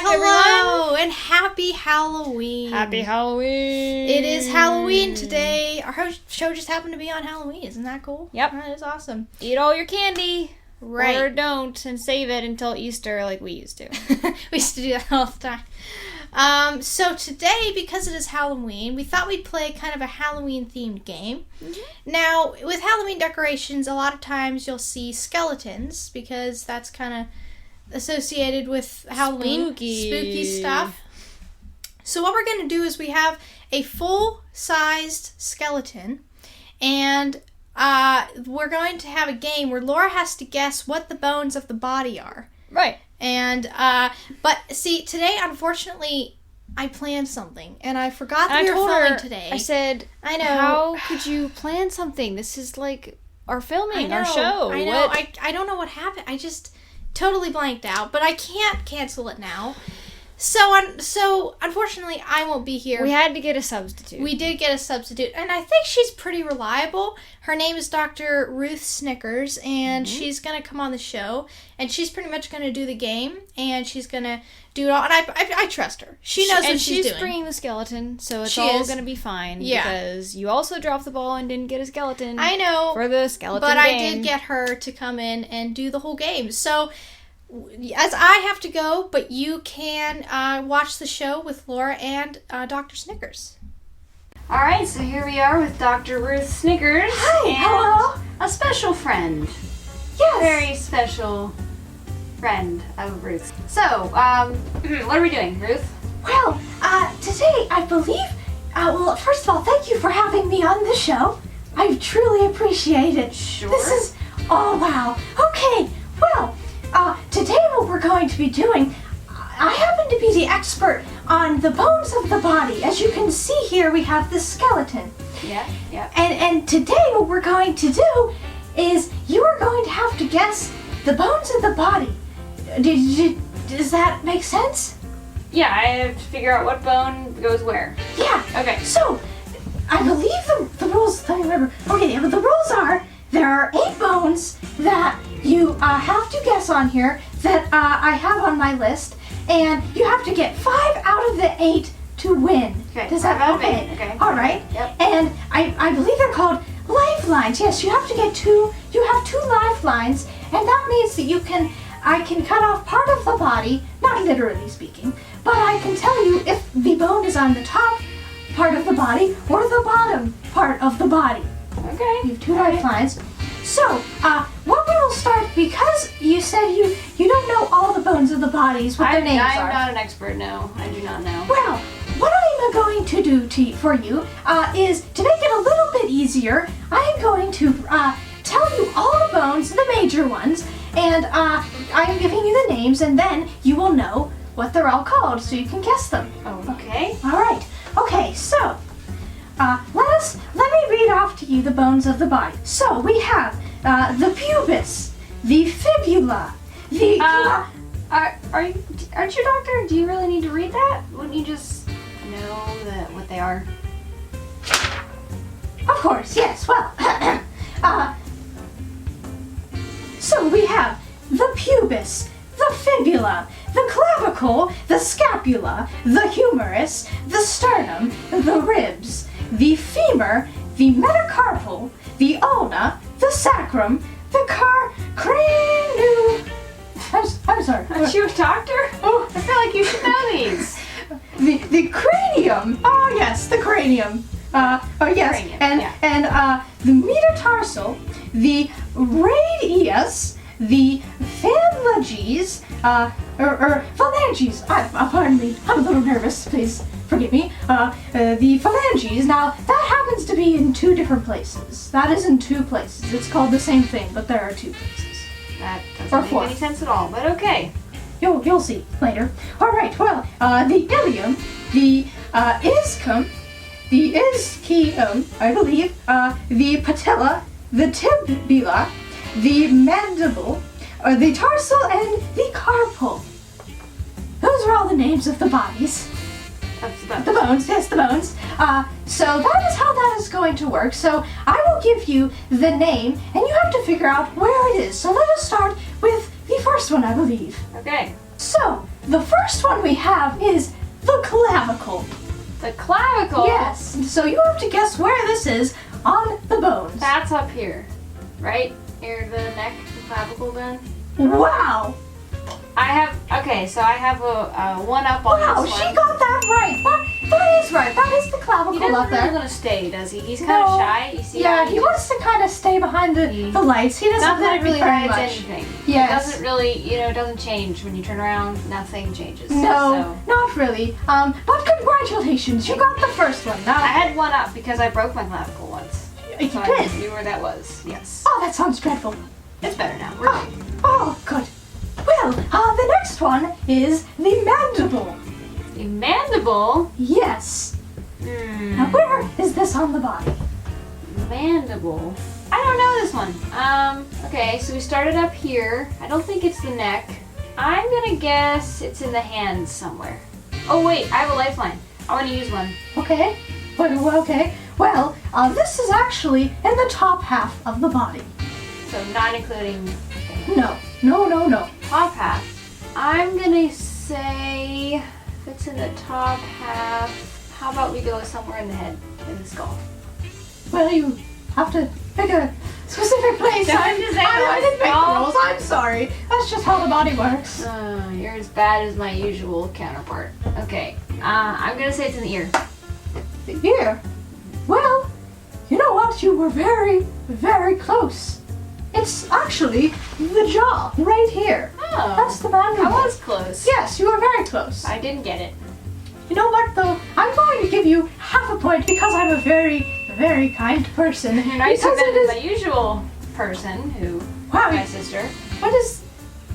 back, everyone! Hello, and happy Halloween. Happy Halloween! It is Halloween today. Our show just happened to be on Halloween. Isn't that cool? Yep. That is awesome. Eat all your candy. Right. Or don't, and save it until Easter like we used to. We used to do that all the time. So today, because it is Halloween, we thought we'd play kind of a Halloween-themed game. Mm-hmm. Now, with Halloween decorations, a lot of times you'll see skeletons, because that's kind of associated with Halloween. Spooky stuff. So what we're going to do is we have a full-sized skeleton, and we're going to have a game where Laura has to guess what the bones of the body are. Right. And, but see, today, unfortunately, I planned something, and I forgot that we were filming today. I said, I know. How could you plan something? This is like our filming, our show. I know. I don't know what happened. I just totally blanked out, but I can't cancel it now. So unfortunately, I won't be here. We had to get a substitute. We did get a substitute, and I think she's pretty reliable. Her name is Dr. Ruth Snickers, and she's going to come on the show, and she's pretty much going to do the game, and she's going to do it all, and I trust her. She knows what she's doing. And she's bringing the skeleton, so it's all going to be fine. Yeah. Because you also dropped the ball and didn't get a skeleton. I know. For the skeleton but game. I did get her to come in and do the whole game. So, as I have to go, but you can watch the show with Laura and Dr. Snickers. All right, so here we are with Dr. Ruth Snickers. Hi, and hello. A special friend. Yes. Very special friend of Ruth. So, what are we doing, Ruth? Well, today I believe, well, first of all, thank you for having me on the show. I truly appreciate it. Sure. This is, oh wow. Okay, well, today what we're going to be doing, I happen to be the expert on the bones of the body. As you can see here, we have the skeleton. Yeah. And today what we're going to do is you are going to have to guess the bones of the body. Does that make sense? Yeah, I have to figure out what bone goes where. Yeah. Okay. So, I believe the rules, let me remember. Okay, the rules are, there are 8 bones that you have to guess on here that I have on my list, and you have to get 5 out of the 8 to win. Okay. Does that okay? Okay. All right. Yep. And I believe they're called lifelines. Yes, you have to get 2. You have 2 lifelines, and that means that I can cut off part of the body, not literally speaking, but I can tell you if the bone is on the top part of the body or the bottom part of the body. Okay. You have 2 lifelines. So, what we will start, because you said you don't know all the bones of the bodies, what their names are. I'm not an expert, no. I do not know. Well, what I'm going to do for you is, to make it a little bit easier, I am going to tell you all the bones, the major ones, and I am giving you the names, and then you will know what they're all called, so you can guess them. Oh, okay. All right. Okay, so let me read off to you the bones of the body. So we have the pubis, the fibula, the aren't you a doctor? Do you really need to read that? Wouldn't you just know what they are? Of course, yes. Well, so we have the pubis, the fibula, the clavicle, the scapula, the humerus, the sternum, the ribs, the femur, the metacarpal, the ulna, the sacrum, the cranium. I'm sorry. Aren't you a doctor? Oh, I feel like you should know these. The cranium. Oh yes, the cranium. Oh yes, Cranium, and the metatarsal, the radius, the phalanges, phalanges. Pardon me, I'm a little nervous. Please forgive me. The phalanges. Now that happens to be in 2 different places. That is in 2 places. It's called the same thing, but there are 2 places. That doesn't make any sense at all, but okay. You'll see later. All right. Well, the ilium, the ischium, the ischium, I believe, the patella, the tibula, the mandible, the tarsal, and the carpal. Those are all the names of the bodies. The bones, yes, the bones. So that is how that is going to work. So I will give you the name, and you have to figure out where it is. So let us start with the first one, I believe. Okay. So, the first one we have is the clavicle. The clavicle? Yes. So you have to guess where this is on the bones. That's up here, right? Near the neck, the clavicle bone. Wow. I have a one up on Wow, this one. she got that right. That is right. That is the He clavicle doesn't up really there. want to stay, does he? He's kind of No. shy. You see? Yeah, how he wants to kind of stay behind the lights. He doesn't Nothing like really it very hides much. anything. Yes. It doesn't really, it doesn't change when you turn around. Nothing changes. No, not really. But congratulations, you got the first one. I Now, had one up because I broke my clavicle once. you So I did. knew where that was. Yes. Oh, that sounds dreadful. It's better now. We're Oh, oh, good. Well, the next one is the mandible. The mandible. Yes. Now, Hmm. where is this on the body? Mandible. I don't know this one. Okay, so we started up here. I don't think it's the neck. I'm gonna guess it's in the hands somewhere. Oh wait, I have a lifeline. I want to use one. Okay. Okay. Well, this is actually in the top half of the body. So not including No. top half. I'm gonna say if it's in the top half, how about we go somewhere in the head, in the skull? Well, you have to pick a specific place. Don't I just say I didn't make the skull. rules. I'm sorry. That's just how the body works. You're as bad as my usual counterpart. Okay, I'm gonna say it's in the ear. The ear. Well, you know what? You were very, very close. It's actually the jaw right here. Oh, That's the mandible. I was close. Yes, you were very close. I didn't get it. You know what, though? I'm going to give you half a point because I'm a very, very kind person. You're nicer Because it than is- my usual person who, Wow, my sister. what is...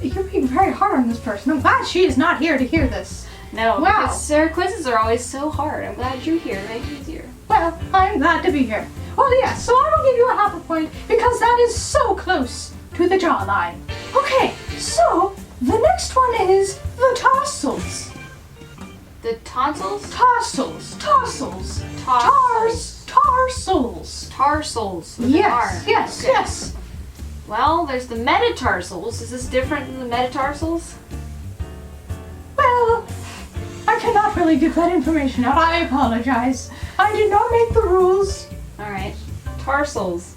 You're being very hard on this person. I'm glad she is not here to hear this. No, Wow. because her quizzes are always so hard. I'm glad you're here. Make it easier. Well, I'm glad to be here. Well, yes, so I will give you a half a point because that is so close to the jawline. Okay, so the next one is the tarsals. The tonsils? Tarsals. Tarsals. Tarsals. Tarsals. With an R. Yes, Okay. yes. Well, there's the metatarsals. Is this different than the metatarsals? Well, I cannot really give that information out. I apologize. I did not make the rules. Alright. Tarsals.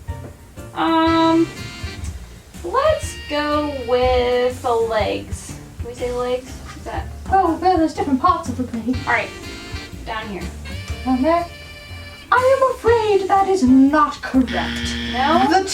Let's go with the legs. Can we say legs? Is that... Oh, well, there's different parts of the leg. Alright. Down here. Down there. I am afraid that is not correct. No? The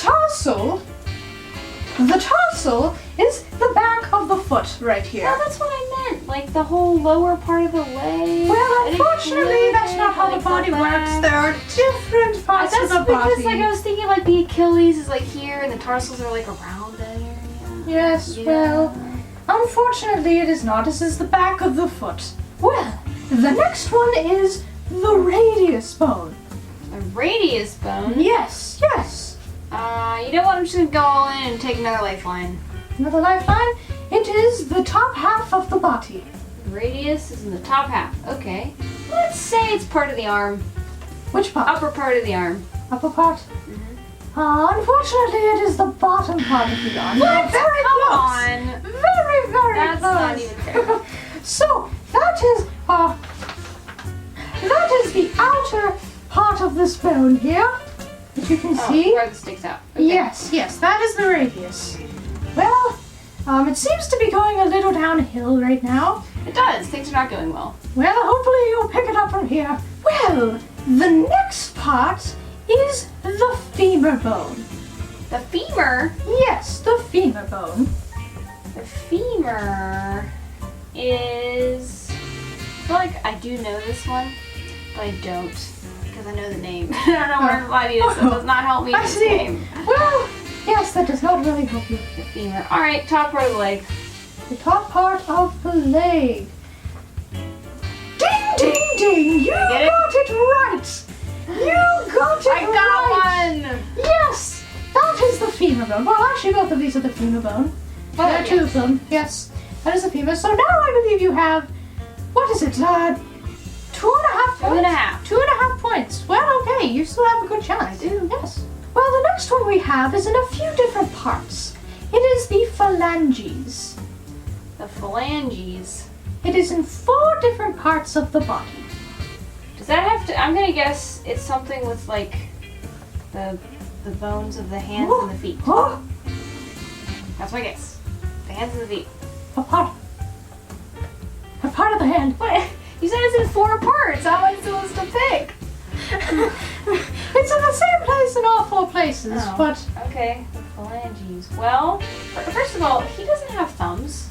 tarsal is the back of the foot right here. No, that's what I meant. Like the whole lower part of the leg. Well, I didn't unfortunately, really that's not how the like body back. works. There are different parts That's of the because body. like I was thinking like the Achilles is like here and the tarsals are like around that area. Yes, Yeah. well, unfortunately, it is not. This is the back of the foot. Well, the next one is the radius bone. A radius bone. Yes, yes. You know what? I'm just gonna go all in and take another lifeline. Another lifeline. It is the top half of the body. Radius is in the top half. Okay. Let's say it's part of the arm. Which part? Upper part of the arm. Upper part. Unfortunately, it is the bottom part of the arm. What? Very Come close. on. Very, very That's close. not even fair. So that is the outer part of this bone here, as you can see. Where it sticks out. Okay. Yes, that is the radius. Well, it seems to be going a little downhill right now. It does. Things are not going well. Well, hopefully you'll pick it up from here. Well, the next part is the femur bone. The femur. Yes, the femur bone. The femur is. I feel like I do know this one, but I don't because I know the name. I don't know where everybody is, so it does not help me in I this see. game. Well, yes, that does not really help you. The femur. All right, top part of the leg. The top part of the leg. Ding, ding, ding! You Get it? got it right! You got it I got right! one. Yes! That is the femur bone. Well, actually, both of these are the femur bone. Oh, There are two of them. Yes, that is the femur. So now I believe you have, what is it, 2.5 points? 2.5. 2.5 points. Well, okay, you still have a good chance. I do. Yes. Well, the next one we have is in a few different parts. It is the phalanges. The phalanges. It is in 4 different parts of the body. Does that have to? I'm gonna guess it's something with like the bones of the hands and the feet. Oh, That's my guess. The hands and the feet. a part of the hand. What? You said it's in 4 parts. How am I supposed to pick? It's in the same place in all 4 places, Oh. but Okay, the phalanges. Well, first of all, he doesn't have thumbs.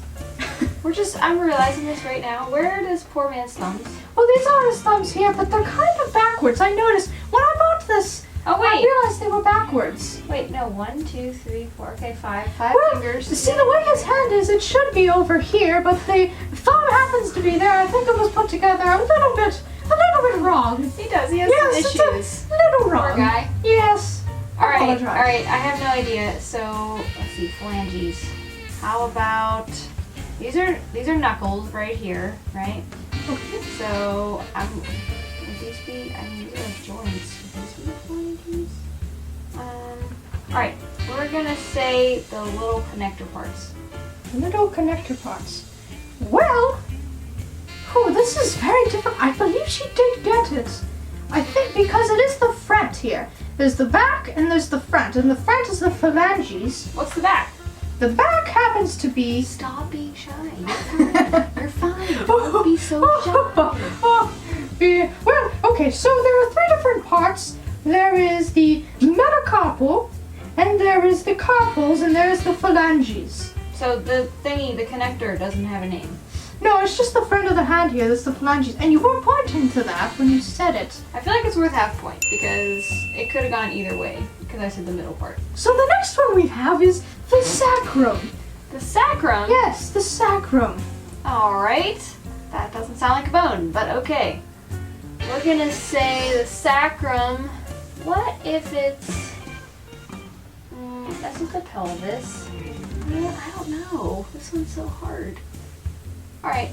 I'm realizing this right now. Where are this poor man's thumbs? well, these are his thumbs here, but they're kind of backwards. I noticed when I bought this. Oh, I wait. realized they were backwards. Wait, no. 1, 2, 3, 4. Okay, 5 Well, fingers. see, the way his hand is, it should be over here, but the thumb happens to be there. I think it was put together a little bit wrong. He does. He has Yes, some it's issues. a little wrong. Poor guy. Yes. All right, Apologize. all right. I have no idea. So let's see, phalanges. How about these are knuckles right here, right? Okay. So would these be? I mean, these are like joints. Would these be phalanges? All right. We're gonna say the little connector parts. Little connector parts. Well, oh, this is very different. I believe she did get it. I think because it is the front here. There's the back and there's the front, and the front is the phalanges. What's the back? The back happens to be. Stop being shy. You're fine. You're fine. Don't be so shy. Yeah, well, okay, so there are 3 different parts. There is the metacarpal, and there is the carpals, and there is the phalanges. So the thingy, the connector, doesn't have a name. No, it's just the front of the hand here. That's the phalanges. And you were pointing to that when you said it. I feel like it's worth half point because it could have gone either way because I said the middle part. So the next one we have is the sacrum. The sacrum? Yes, the sacrum. Alright. That doesn't sound like a bone, but okay. We're gonna say the sacrum. What if it's... that's not the pelvis. I don't know. This one's so hard. Alright,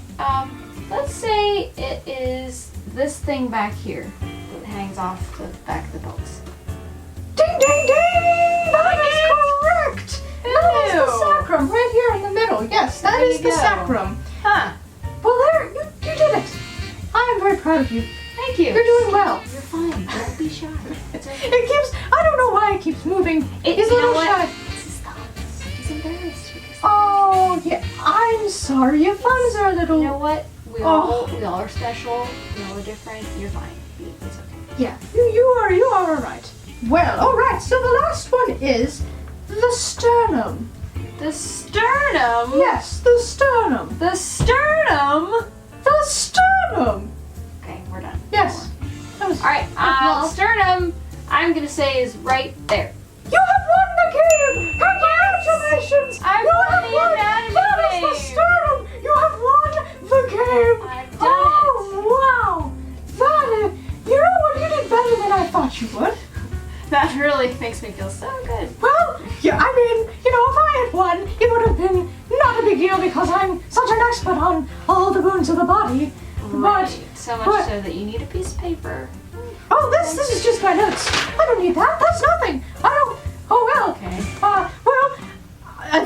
let's say it is this thing back here that hangs off the back of the pelvis. Ding, ding, ding! That is correct! That is the sacrum, right here in the middle. Yes, that There is you the go. sacrum. Huh. Well, there, you did it. I am very proud of you. Thank you. You're doing well. You're fine. Don't be shy. It's okay. It keeps, I don't know why it keeps moving. He's a you know little what? shy. It's his thumbs. He's embarrassed because... Oh, yeah, I'm sorry. Your thumbs are a little... You know what? We all are special. We all are different. You're fine. It's okay. Yeah, you are all right. Well, all right. So the last one is the sternum. The sternum? Yes, the sternum. The sternum? The sternum. Okay, we're done. Yes. That was- Alright, Well, sternum, I'm gonna say is right there. you have won the game! Congratulations! I've you won have the won. anatomy That is the game. sternum. You have won the game. I've done Wow! That is. You know what? You did better than I thought you would. That really makes me feel so good. Well, yeah, I mean, you know, if I had won, it would have been not a big deal because I'm such an expert on all the bones of the body. Right. So much but- so that you need a piece of paper. Oh, this is just my notes. I don't need that. That's nothing. I don't. Oh well. Okay.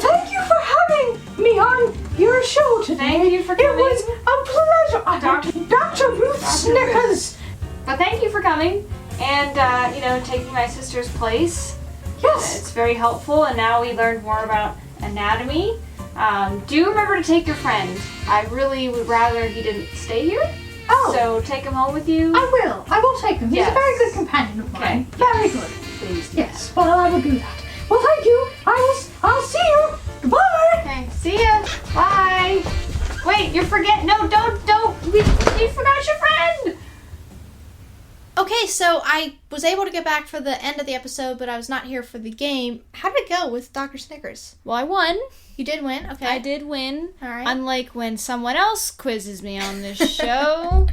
Thank you for having me on your show today. Thank you for It coming. was a pleasure. Dr. Ruth Snickers. But thank you for coming and, taking my sister's place. Yes. It's very helpful, and now we learned more about anatomy. Do remember to take your friend. I really would rather he didn't stay here. Oh. So take him home with you. I will. I will take him. He's Yes. a very good companion of mine. Very good. Please. do Yes. Well, I will do that. Well, thank you. I'll see you. Goodbye. that. Okay. See ya. Bye. Wait, you forget. No, don't. You forgot your friend. Okay, so I was able to get back for the end of the episode, but I was not here for the game. How did it go with Dr. Snickers? Well, I won. You did win? Okay. I did win. All right. Unlike when someone else quizzes me on this show,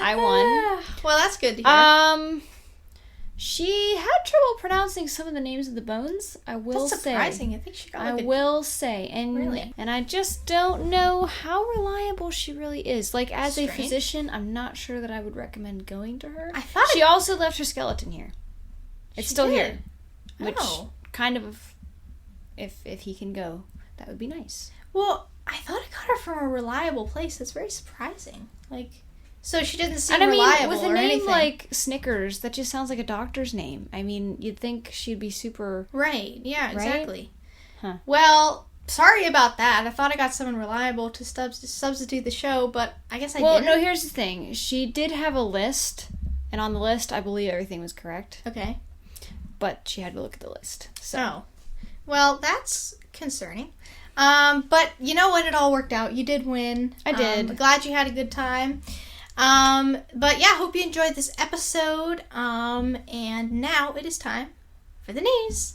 I won. Well, that's good to hear. She had trouble pronouncing some of the names of the bones. I will That's say. surprising. I think she got I like a... will say, and Really? and I just don't know how reliable she really is. Like as a Strange. physician, I'm not sure that I would recommend going to her. I thought She also left her skeleton here. It's She still did. here, which Oh. kind of, if he can go, that would be nice. Well, I thought I got her from a reliable place. That's very surprising. Like, so she didn't seem And I mean, reliable with a or name anything. like Snickers, that just sounds like a doctor's name. I mean, you'd think she'd be super... Right, yeah, exactly. Huh. Well, sorry about that. I thought I got someone reliable to substitute the show, but I guess I Well, didn't. no, here's the thing. She did have a list, and on the list, I believe everything was correct. Okay. But she had to look at the list. So. Oh. Well, that's concerning. But you know what? It all worked out. You did win. I did. Glad you had a good time. But yeah, hope you enjoyed this episode. And now it is time for the news.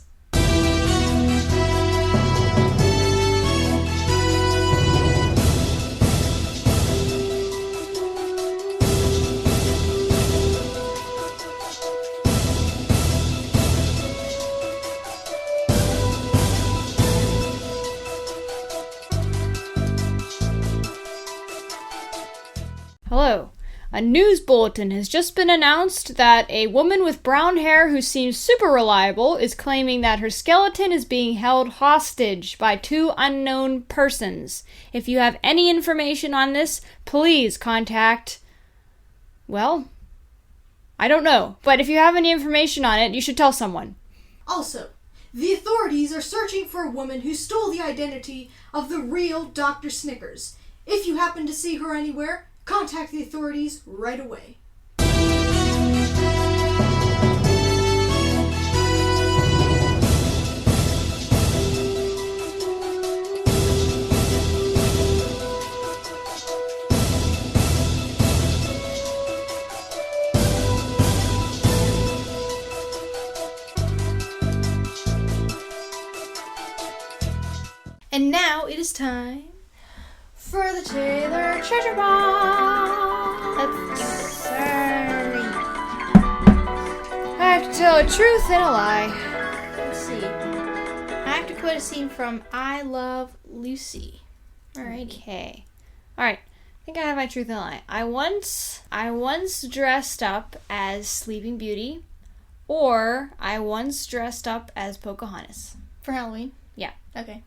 Hello. A news bulletin has just been announced that a woman with brown hair who seems super reliable is claiming that her skeleton is being held hostage by 2 unknown persons. If you have any information on this, please contact... Well, I don't know. But if you have any information on it, you should tell someone. Also, the authorities are searching for a woman who stole the identity of the real Dr. Snickers. If you happen to see her anywhere, contact the authorities right away. And now it is time for the Taylor Treasure Box. Let's do this. I have to tell a truth and a lie. Let's see. I have to quote a scene from I Love Lucy. Alrighty. Okay. Alright. I think I have my truth and lie. I once dressed up as Sleeping Beauty, or I once dressed up as Pocahontas. For Halloween? Yeah. Okay.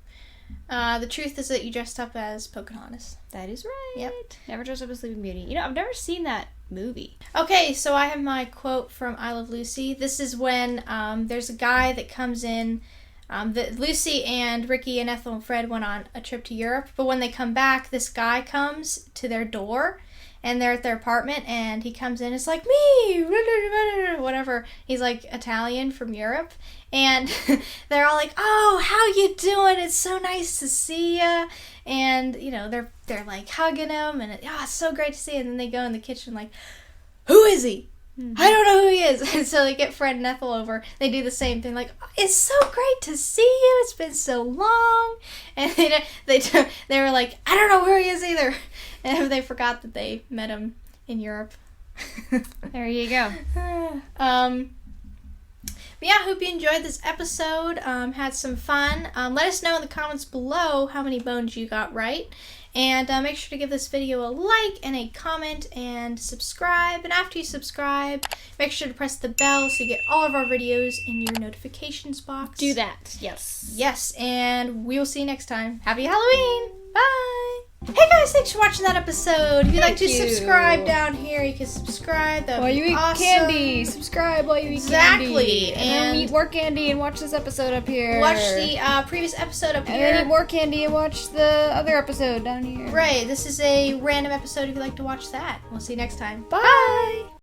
The truth is that you dressed up as Pocahontas. That is right. Yep. Never dressed up as Sleeping Beauty. You know, I've never seen that movie. Okay, so I have my quote from I Love Lucy. This is when there's a guy that comes in. Lucy and Ricky and Ethel and Fred went on a trip to Europe, but when they come back, this guy comes to their door, and they're at their apartment, and he comes in, it's like, me, whatever. He's like Italian from Europe, and they're all like, oh, how you doing? It's so nice to see ya. And, you know, they're like hugging him, and it's so great to see him. And then they go in the kitchen like, who is he? I don't know who he is. And so they get Fred and Ethel over. They do the same thing, like, it's so great to see you. It's been so long. And they were like, I don't know where he is either. And they forgot that they met him in Europe. There you go. But yeah, hope you enjoyed this episode. Had some fun. Let us know in the comments below how many bones you got right. And make sure to give this video a like and a comment and subscribe. And after you subscribe, make sure to press the bell so you get all of our videos in your notifications box. Do that. Yes. Yes, and we will see you next time. Happy Halloween! Bye! Hey guys, thanks for watching that episode. If you'd like to Thank you. subscribe down here, you can subscribe. That would While be you eat awesome. candy, subscribe while you eat candy. Exactly, And then and- eat more candy and watch this episode up here. Watch the previous episode up And here. then eat more candy and watch the other episode down here. Right, this is a random episode if you'd like to watch that. We'll see you next time. Bye.